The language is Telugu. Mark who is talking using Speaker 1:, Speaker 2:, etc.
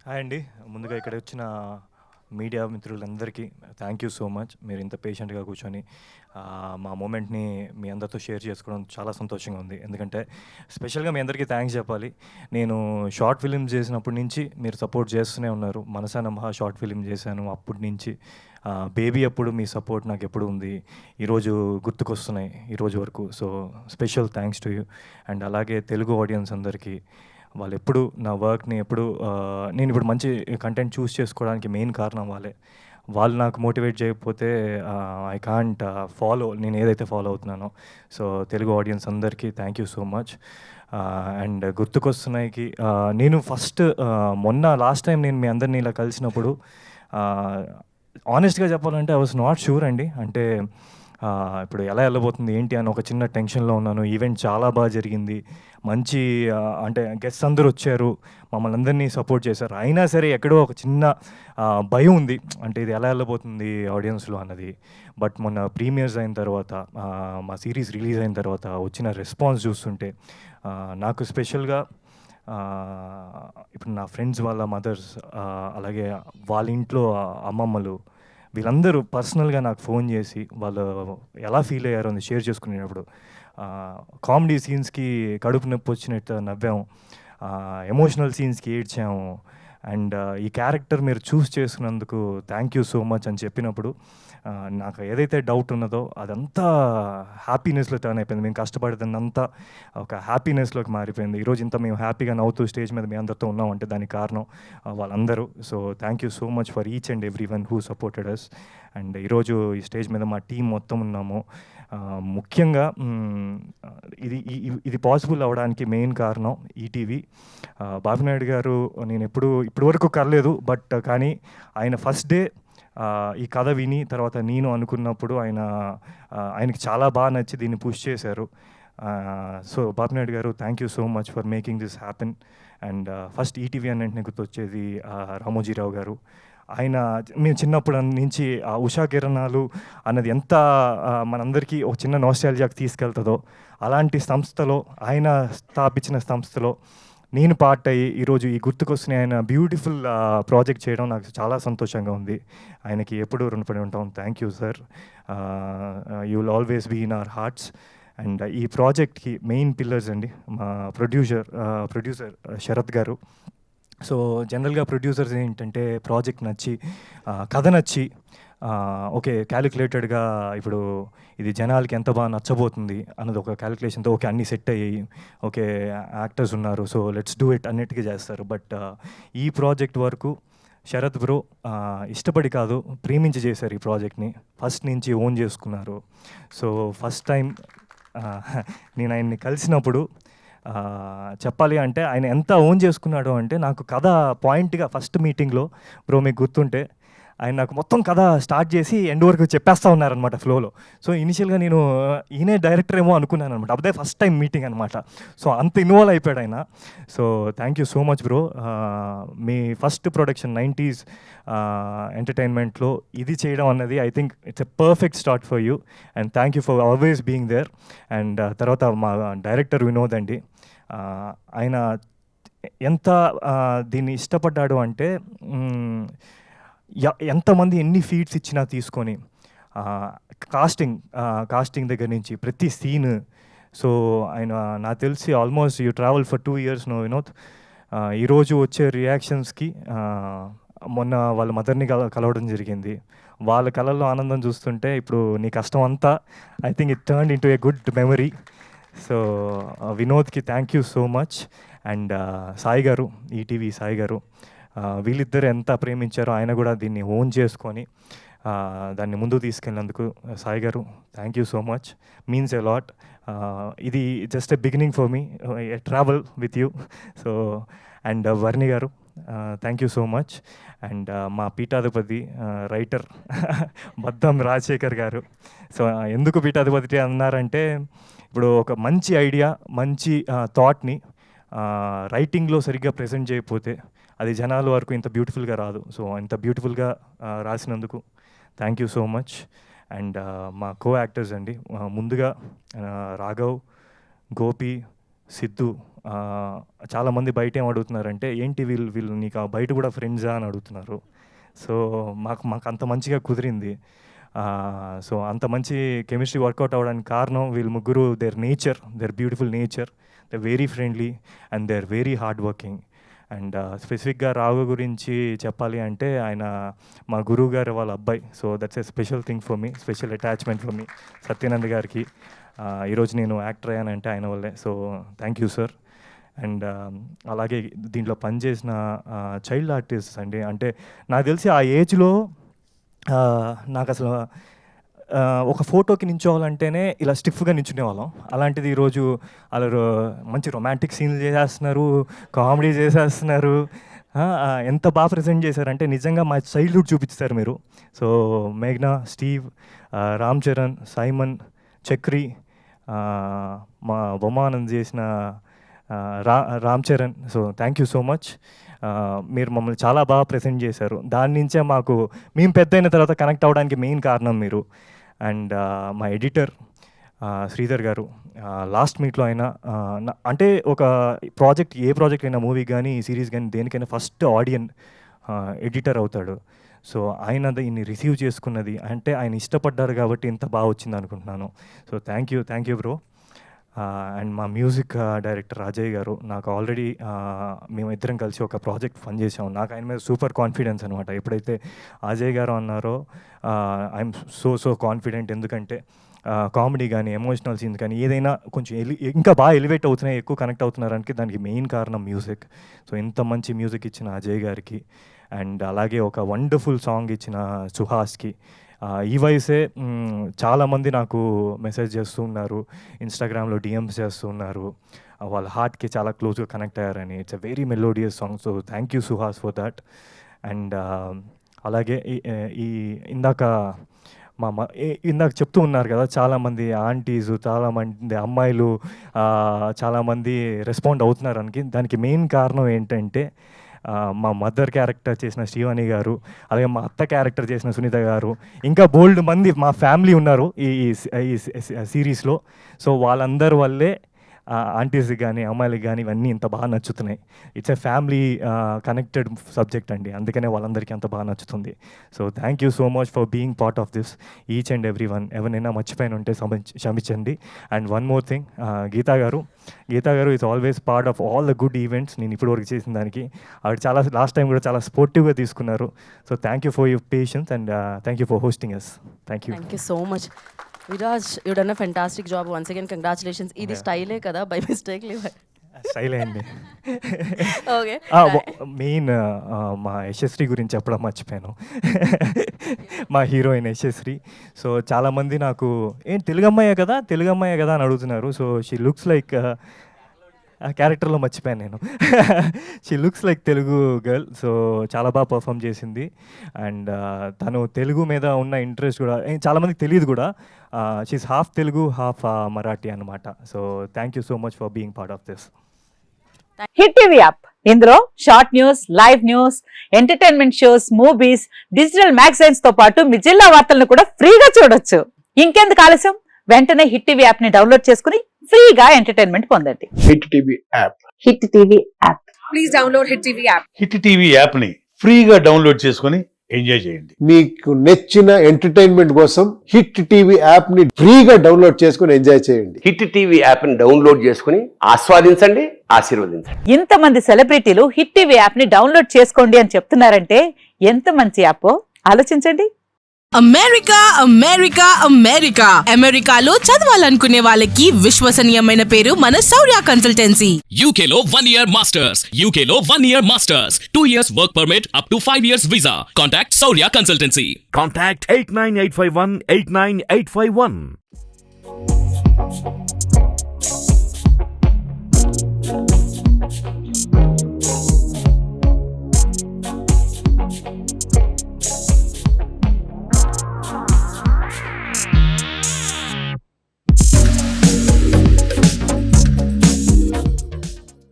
Speaker 1: హాయ్ అండి. ముందుగా ఇక్కడ వచ్చిన మీడియా మిత్రులందరికీ థ్యాంక్ యూ సో మచ్. మీరు ఇంత పేషెంట్గా కూర్చొని మా మూమెంట్ని మీ అందరితో షేర్ చేసుకోవడం చాలా సంతోషంగా ఉంది. ఎందుకంటే స్పెషల్గా మీ అందరికీ థ్యాంక్స్ చెప్పాలి. నేను షార్ట్ ఫిలిం చేసినప్పటి నుంచి మీరు సపోర్ట్ చేస్తూనే ఉన్నారు. మనసాన మహా షార్ట్ ఫిలిం చేశాను అప్పటి నుంచి. బేబీ అప్పుడు మీ సపోర్ట్ నాకు ఎప్పుడు ఉంది. ఈరోజు గుర్తుకొస్తున్నాయి ఈరోజు వరకు. So special thanks to you. And అలాగే తెలుగు ఆడియన్స్ అందరికీ వాళ్ళు ఎప్పుడు నా వర్క్ని ఎప్పుడు నేను ఇప్పుడు మంచి కంటెంట్ చూస్ చేసుకోవడానికి మెయిన్ కారణం వాళ్ళే. వాళ్ళు నాకు మోటివేట్ చేయకపోతే ఐ కాంట్ ఫాలో నేను ఏదైతే ఫాలో అవుతున్నానో. సో తెలుగు ఆడియన్స్ అందరికీ thank you so much. And గుర్తుకొస్తున్నాయికి నేను ఫస్ట్ మొన్న లాస్ట్ టైం నేను మీ అందరినీ ఇలా కలిసినప్పుడు ఆనెస్ట్గా చెప్పాలంటే ఐ వాజ్ నాట్ షూర్ అండి. అంటే ఇప్పుడు ఎలా వెళ్ళబోతుంది ఏంటి అని ఒక చిన్న టెన్షన్లో ఉన్నాను. ఈవెంట్ చాలా బాగా జరిగింది. మంచి అంటే గెస్ట్స్ అందరూ వచ్చారు, మమ్మల్ని అందరినీ సపోర్ట్ చేశారు. అయినా సరే ఎక్కడో ఒక చిన్న భయం ఉంది, అంటే ఇది ఎలా వెళ్ళబోతుంది ఆడియన్స్లో అన్నది. బట్ మొన్న ప్రీమియర్స్ అయిన తర్వాత మా సిరీస్ రిలీజ్ అయిన తర్వాత వచ్చిన రెస్పాన్స్ చూస్తుంటే నాకు స్పెషల్గా ఇప్పుడు నా ఫ్రెండ్స్ వాళ్ళ మదర్స్, అలాగే వాళ్ళ ఇంట్లో అమ్మమ్మలు, వీళ్ళందరూ పర్సనల్గా నాకు ఫోన్ చేసి వాళ్ళు ఎలా ఫీల్ అయ్యారో అని షేర్ చేసుకునేటప్పుడు కామెడీ సీన్స్కి కడుపు నొప్పి వచ్చినట్టు నవ్వాము, ఎమోషనల్ సీన్స్కి ఏడ్చాము. అండ్ ఈ క్యారెక్టర్ మీరు చూస్ చేసుకున్నందుకు థ్యాంక్ యూ సో మచ్ అని చెప్పినప్పుడు నాకు ఏదైతే డౌట్ ఉన్నదో అదంతా హ్యాపీనెస్లో టర్న్ అయిపోయింది. మేము కష్టపడేదంతా ఒక హ్యాపీనెస్లోకి మారిపోయింది. ఈరోజు ఇంత మేము హ్యాపీగా నవ్వుతూ స్టేజ్ మీద మీ అందరితో ఉన్నామంటే దానికి కారణం వాళ్ళందరూ. So thank you so much for each and every one who supported us. And ఈరోజు ఈ స్టేజ్ మీద మా టీం మొత్తం ఉన్నాము. ముఖ్యంగా ఇది పాసిబుల్ అవ్వడానికి మెయిన్ కారణం ఈటీవీ. బాబునాయుడు గారు నేను ఇప్పటి వరకు కలలేదు, బట్ కానీ ఆయన ఫస్ట్ డే ఈ కథ విని తర్వాత నేను అనుకున్నప్పుడు ఆయనకి చాలా బాగా నచ్చి దీన్ని పుష్ చేశారు. సో బాబునాయుడు గారు thank you so much for making this happen. And first ETV అని వెంటనే గుర్తొచ్చేది రామోజీరావు గారు. ఆయన మేము చిన్నప్పుడు నుంచి ఉషా కిరణాలు అన్నది ఎంత మనందరికీ ఒక చిన్న నోస్టాల్జియాకి తీసుకెళ్తుందో, అలాంటి సంస్థలో ఆయన స్థాపించిన సంస్థలో నేను పార్ట్ అయ్యి ఈరోజు ఈ గుర్తుకొస్తున్న ఆయన బ్యూటిఫుల్ ప్రాజెక్ట్ చేయడం నాకు చాలా సంతోషంగా ఉంది. ఆయనకి ఎప్పుడూ రుణపడి ఉంటాం. Thank you sir. You will always be in our hearts. And ఈ ప్రాజెక్ట్కి మెయిన్ పిల్లర్స్ అండి మా ప్రొడ్యూసర్ శరత్ గారు. సో జనరల్గా ప్రొడ్యూసర్స్ ఏంటంటే ప్రాజెక్ట్ నచ్చి కథ నచ్చి ఓకే క్యాలిక్యులేటెడ్గా ఇప్పుడు ఇది జనాలకి ఎంత బాగా నచ్చబోతుంది అన్నది ఒక క్యాలిక్యులేషన్తో ఓకే అన్నీ సెట్ అయ్యాయి, ఓకే యాక్టర్స్ ఉన్నారు, సో లెట్స్ డూ ఇట్ అన్నిటికీ చేస్తారు. బట్ ఈ ప్రాజెక్ట్ వరకు శరత్ బ్రో ఇష్టపడి కాదు ప్రేమించి చేశారు ఈ ప్రాజెక్ట్ని. ఫస్ట్ నుంచి ఓన్ చేసుకున్నారు. సో ఫస్ట్ టైం నేను ఆయన్ని కలిసినప్పుడు చెప్పాలి అంటే ఆయన ఎంత ఓన్ చేసుకున్నాడు అంటే నాకు కథ పాయింట్గా ఫస్ట్ మీటింగ్లో బ్రో మీకు గుర్తుంటే ఆయన నాకు మొత్తం కథ స్టార్ట్ చేసి ఎండ్ వరకు చెప్పేస్తూ ఉన్నారనమాట ఫ్లోలో. సో ఇనిషియల్గా నేను ఈయనే డైరెక్టర్ ఏమో అనుకున్నాను అనమాట. అదే ఫస్ట్ టైం మీటింగ్ అనమాట. సో అంత ఇన్వాల్వ్ అయిపోయాడు ఆయన. So thank you so much bro. మీ ఫస్ట్ ప్రొడక్షన్ 90s ఎంటర్టైన్మెంట్లో ఇది చేయడం అన్నది I think it's a perfect start for you. And thank you for always being there. And తర్వాత మా డైరెక్టర్ వినోద్ అండి, ఆయన ఎంత దీన్ని ఇష్టపడ్డాడు అంటే ఎంతమంది ఎన్ని ఫీట్స్ ఇచ్చినా తీసుకొని కాస్టింగ్ దగ్గర నుంచి ప్రతి సీన్. సో ఆయన నాకు తెలిసి almost you travel for 2 years no Vinod. ఈరోజు వచ్చే రియాక్షన్స్కి మొన్న వాళ్ళ మదర్ని కలవడం జరిగింది. వాళ్ళ కళల్లో ఆనందం చూస్తుంటే ఇప్పుడు నీ కష్టం అంతా I think it turn into a good memory. So వినోద్కి thank you so much. And Sai garu, ETV Sai గారు, వీళ్ళిద్దరు ఎంత ప్రేమించారో ఆయన కూడా దీన్ని ఓన్ చేసుకొని దాన్ని ముందుకు తీసుకెళ్ళినందుకు Sai garu thank you so much, means a lot. ఇది just a beginning for me, a travel with you. So and Varni garu thank you so much. And మా పీఠాధిపతి రైటర్ బద్దం రాజశేఖర్ గారు. సో ఎందుకు పీఠాధిపతి అన్నారంటే ఇప్పుడు ఒక మంచి ఐడియా మంచి థాట్ని రైటింగ్లో సరిగ్గా ప్రజెంట్ చేయకపోతే అది జనాల వరకు ఇంత బ్యూటిఫుల్గా రాదు. సో ఇంత బ్యూటిఫుల్గా రాసినందుకు thank you so much. And మా కో యాక్టర్స్ అండి, ముందుగా రాఘవ్, గోపి, సిద్ధు, చాలామంది బయట ఏం అడుగుతున్నారంటే ఏంటి వీళ్ళు నీకు బయట కూడా ఫ్రెండ్సా అని అడుగుతున్నారు. సో మాకు అంత మంచిగా కుదిరింది. సో అంత మంచి కెమిస్ట్రీ వర్కౌట్ అవ్వడానికి కారణం వీళ్ళు ముగ్గురు, their beautiful nature, they very friendly and they are very hard working. And స్పెసిఫిక్గా రాఘవ గురించి చెప్పాలి అంటే ఆయన మా గురువు గారు వాళ్ళ అబ్బాయి. So that's a special thing for me, special attachment for me Satyanand గారికి. ఈరోజు నేను యాక్టర్ అయ్యానంటే ఆయన వల్లే. So thank you sir. And అలాగే దీంట్లో పనిచేసిన చైల్డ్ ఆర్టిస్ట్ అండి, అంటే నాకు తెలిసి ఆ ఏజ్లో నాకు అసలు ఒక ఫోటోకి నించోవాలంటేనే ఇలా స్టిఫ్గా నించునేవాళ్ళం. అలాంటిది ఈరోజు అలా మంచి రొమాంటిక్ సీన్లు చేసేస్తున్నారు, కామెడీ చేసేస్తున్నారు. ఎంత బాగా ప్రజెంట్ చేశారంటే నిజంగా మా చైల్డ్హుడ్ చూపించారు మీరు. సో మేఘ్నా, స్టీవ్, రామ్ చరణ్, సైమన్, చక్రి, మా బొమ్మానంద్ చేసిన Ram Charan. So thank you so much. మీరు మమ్మల్ని చాలా బాగా ప్రెజెంట్ చేశారు. దాని నుంచే మేము పెద్ద అయిన తర్వాత కనెక్ట్ అవ్వడానికి మెయిన్ కారణం మీరు. అండ్ మా ఎడిటర్ శ్రీధర్ గారు, లాస్ట్ మీట్లో అయినా అంటే ఏ ప్రాజెక్ట్ అయినా, మూవీ కానీ సిరీస్ కానీ దేనికైనా ఫస్ట్ ఆడియన్ ఎడిటర్ అవుతాడు. సో ఆయన దీన్ని రిసీవ్ చేసుకున్నది అంటే ఆయన ఇష్టపడ్డారు కాబట్టి ఇంత బాగా వచ్చింది అనుకుంటున్నాను. So thank you bro. And మా మ్యూజిక్ డైరెక్టర్ అజయ్ గారు, నాకు ఆల్రెడీ మేమిద్దరం కలిసి ఒక ప్రాజెక్ట్ పని చేసాము. నాకు ఆయన మీద సూపర్ కాన్ఫిడెన్స్ అనమాట. ఎప్పుడైతే అజయ్ గారు అన్నారో ఐఎమ్ సో కాన్ఫిడెంట్. ఎందుకంటే కామెడీ కానీ, ఎమోషనల్ సీన్స్ కానీ ఏదైనా కొంచెం ఇంకా బాగా ఎలివేట్ అవుతున్నాయి, ఎక్కువ కనెక్ట్ అవుతున్నారనికి దానికి మెయిన్ కారణం మ్యూజిక్. సో ఇంత మంచి మ్యూజిక్ ఇచ్చిన అజయ్ గారికి, అండ్ అలాగే ఒక వండర్ఫుల్ సాంగ్ ఇచ్చిన సుహాస్కి. ఈ వయసే చాలామంది నాకు మెసేజ్ చేస్తూ ఉన్నారు, ఇన్స్టాగ్రామ్లో డిఎమ్స్ చేస్తూ ఉన్నారు, వాళ్ళ హార్ట్కి చాలా క్లోజ్గా కనెక్ట్ అయ్యారని. It's a very melodious song. So thank you Suhas for that. And అలాగే ఇందాక చెప్తూ ఉన్నారు కదా, చాలామంది ఆంటీస్, చాలామంది అమ్మాయిలు చాలామంది రెస్పాండ్ అవుతున్నారు అని. దానికి మెయిన్ కారణం ఏంటంటే మా మదర్ క్యారెక్టర్ చేసిన శ్రీవాణి గారు, అలాగే మా అత్త క్యారెక్టర్ చేసిన సునీత గారు, ఇంకా బోల్డ్ మంది మా ఫ్యామిలీ ఉన్నారు ఈ సిరీస్లో. సో వాళ్ళందరి వల్లే ఆంటీస్కి కానీ, అమ్మాయిలకి కానీ ఇవన్నీ ఇంత బాగా నచ్చుతున్నాయి. It's a family connected subject అండి, అందుకనే వాళ్ళందరికీ అంత బాగా నచ్చుతుంది. So thank you so much for being part of this, each and every one. ఎవరైనా మర్చిపోయిన ఉంటే క్షమించండి. And one more thing, Geeta garu is always part of all the good events. నేను ఇప్పుడు వరకు చేసిన దానికి ఆవిడ లాస్ట్ టైం కూడా చాలా స్పోర్టివ్గా తీసుకున్నారు. So thank you for your patience and thank you for hosting us. Thank you
Speaker 2: so much. Viraj, you've done a fantastic job once again. Congratulations. Idi style hai kada by mistake le
Speaker 1: style అండి.
Speaker 2: ఓకే,
Speaker 1: మెయిన్ మా యశస్వి గురించి చెప్పడం మర్చిపోయాను. మా హీరోయిన్ యశస్వి. సో చాలామంది నాకు తెలుగు అమ్మాయే కదా అని అడుగుతున్నారు. సో షీ లుక్స్ లైక్, ఆ క్యారెక్టర్లో మర్చిపోయాను నేను. She looks like Telugu girl. So చాలా బాగా పర్ఫామ్ చేసింది. అండ్ తను తెలుగు మీద ఉన్న ఇంట్రెస్ట్ కూడా చాలామందికి తెలియదు కూడా. She's half Telugu half Marathi అనమాట. So thank you so much for being part of this.
Speaker 3: Hit TV app, ఇందులో short news, live news, entertainment shows, movies, digital magazines తో పాటు మీ జిల్లా వార్తలను కూడా ఫ్రీగా చూడొచ్చు. ఇంకెందుకు ఆలస్యం, వెంటనే హిట్ టీవీ యాప్ ని డౌన్లోడ్ చేసుకుని ఫ్రీగా ఎంటర్టైన్మెంట్ పొందండి.
Speaker 4: Hit TV app.
Speaker 3: Hit TV app.
Speaker 2: Please download hit TV app.
Speaker 4: Hit TV app ని ఫ్రీగా డౌన్లోడ్ చేసుకుని ఎంజాయ్ చేయండి.
Speaker 5: మీకు నచ్చిన ఎంటర్టైన్మెంట్ కోసం హిట్ టీవీ యాప్ ని ఫ్రీగా డౌన్లోడ్ చేసుకుని ఎంజాయ్ చేయండి.
Speaker 6: హిట్ టీవీ యాప్ ని డౌన్లోడ్ చేసుకుని ఆస్వాదించండి, ఆశీర్వదించండి.
Speaker 3: ఇంతమంది సెలబ్రిటీలు హిట్ టీవీ యాప్ ని డౌన్లోడ్ చేసుకోండి అని చెప్తున్నారంటే ఎంత మంచి యాప్ ఆలోచించండి.
Speaker 7: అమెరికాలో చదవాలనుకునే వాళ్ళకి విశ్వసనీయమైన పేరు మన శౌర్య కన్సల్టెన్సీ.
Speaker 8: UK లో 1 year masters, UK లో 1 year masters, 2 years work permit up to 5 years visa. Contact Shaurya Consultancy.
Speaker 9: Contact 89851 89851.